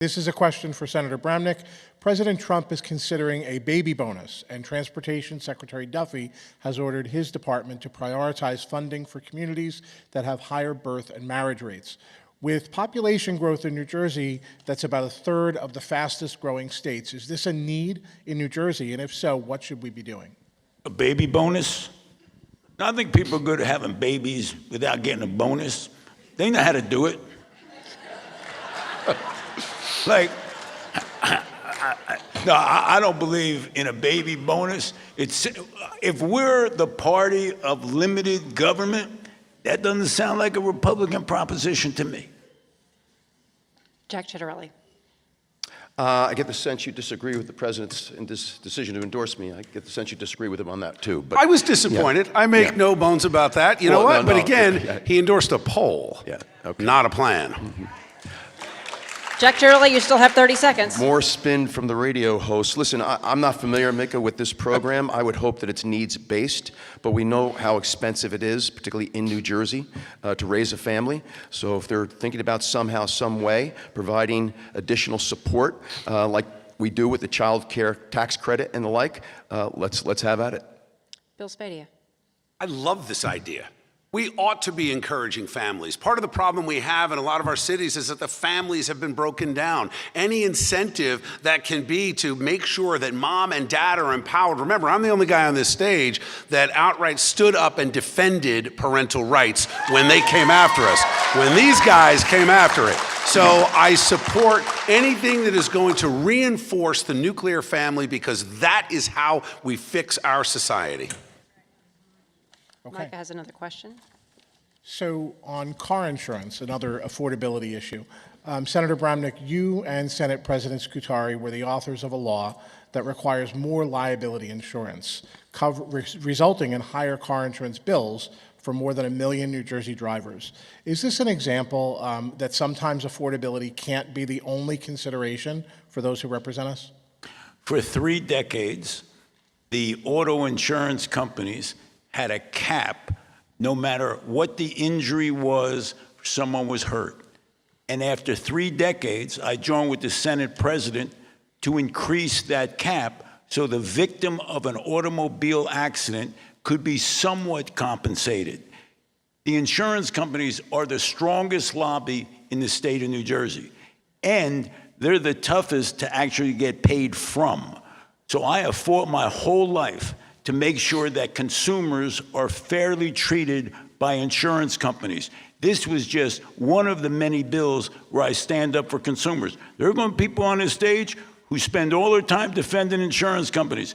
This is a question for Senator Bramnick. President Trump is considering a baby bonus, and Transportation Secretary Duffy has ordered his department to prioritize funding for communities that have higher birth and marriage rates. With population growth in New Jersey that's about a third of the fastest growing states, is this a need in New Jersey? And if so, what should we be doing? A baby bonus? I think people are good at having babies without getting a bonus. They know how to do it. Like, no, I don't believe in a baby bonus. If we're the party of limited government, that doesn't sound like a Republican proposition to me. Jack Ciattarelli. I get the sense you disagree with the president's decision to endorse me. I get the sense you disagree with him on that, too. But I was disappointed. Yeah. I make no bones about that. You know what? No, but again, he endorsed a poll, not a plan. Mm-hmm. Jack Ciattarelli, you still have 30 seconds. More spin from the radio host. Listen, I'm not familiar, Micah, with this program. I would hope that it's needs-based, but we know how expensive it is, particularly in New Jersey, to raise a family. So if they're thinking about somehow, some way, providing additional support, like we do with the child care tax credit and the like, let's have at it. Bill Spadea. I love this idea. We ought to be encouraging families. Part of the problem we have in a lot of our cities is that the families have been broken down. Any incentive that can be to make sure that mom and dad are empowered. Remember, I'm the only guy on this stage that outright stood up and defended parental rights when they came after us, when these guys came after it. So I support anything that is going to reinforce the nuclear family, because that is how we fix our society. Okay. Micah has another question. So on car insurance, another affordability issue, Senator Bramnick, you and Senate President Scutari were the authors of a law that requires more liability insurance, resulting in higher car insurance bills for more than 1 million New Jersey drivers. Is this an example that sometimes affordability can't be the only consideration for those who represent us? For 3 decades, the auto insurance companies had a cap no matter what the injury was, someone was hurt. And after 3 decades, I joined with the Senate president to increase that cap so the victim of an automobile accident could be somewhat compensated. The insurance companies are the strongest lobby in the state of New Jersey, and they're the toughest to actually get paid from. So I have fought my whole life to make sure that consumers are fairly treated by insurance companies. This was just one of the many bills where I stand up for consumers. There are going to be people on this stage who spend all their time defending insurance companies.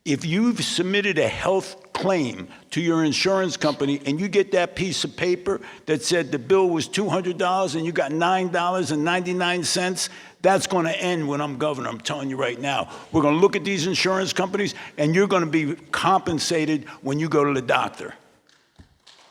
If you've submitted a health claim to your insurance company and you get that piece of paper that said the bill was $200 and you got $9.99, that's going to end when I'm governor. I'm telling you right now. We're going to look at these insurance companies, and you're going to be compensated when you go to the doctor.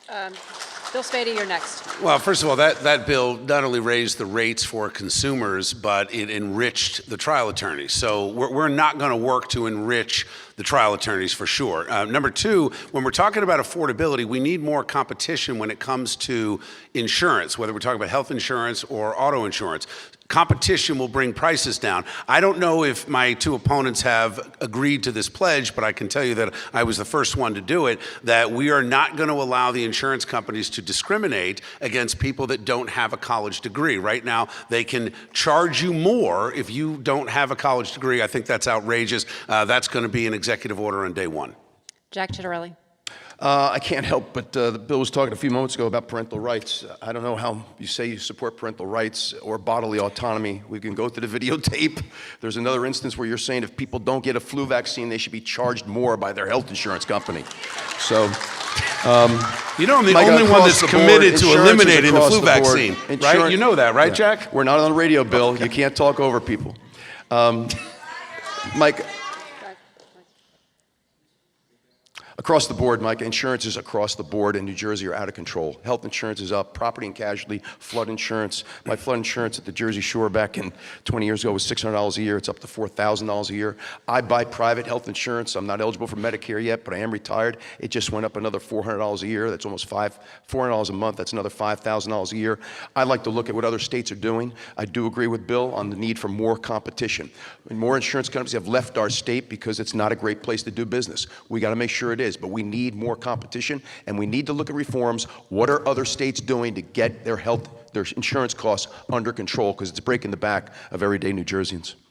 Bill Spadea, you're next. Well, first of all, that bill not only raised the rates for consumers, but it enriched the trial attorneys. So we're not going to work to enrich the trial attorneys for sure. Number two, when we're talking about affordability, we need more competition when it comes to insurance, whether we're talking about health insurance or auto insurance. Competition will bring prices down. I don't know if my 2 opponents have agreed to this pledge, but I can tell you that I was the first one to do it, that we are not going to allow the insurance companies to discriminate against people that don't have a college degree. Right now, they can charge you more if you don't have a college degree. I think that's outrageous. That's going to be an executive order on day 1. Jack Ciattarelli. I can't help but the bill was talking a few moments ago about parental rights. I don't know how you say you support parental rights or bodily autonomy. We can go to the videotape. There's another instance where you're saying if people don't get a flu vaccine, they should be charged more by their health insurance company. So, you know, I'm the only one that's committed to eliminating the flu vaccine, right? You know that, right, Jack? We're not on the radio, Bill. You can't talk over people. Mike. Across the board, Micah, insurances across the board in New Jersey are out of control. Health insurance is up, property and casualty, flood insurance. My flood insurance at the Jersey Shore back in 20 years ago was $600 a year. It's up to $4,000 a year. I buy private health insurance. I'm not eligible for Medicare yet, but I am retired. It just went up another $400 a year. That's almost $400 a month. That's another $5,000 a year. I like to look at what other states are doing. I do agree with Bill on the need for more competition. And more insurance companies have left our state because it's not a great place to do business. We got to make sure it is, but we need more competition, and we need to look at reforms. What are other states doing to get their insurance costs under control, because it's breaking the back of everyday New Jerseyans.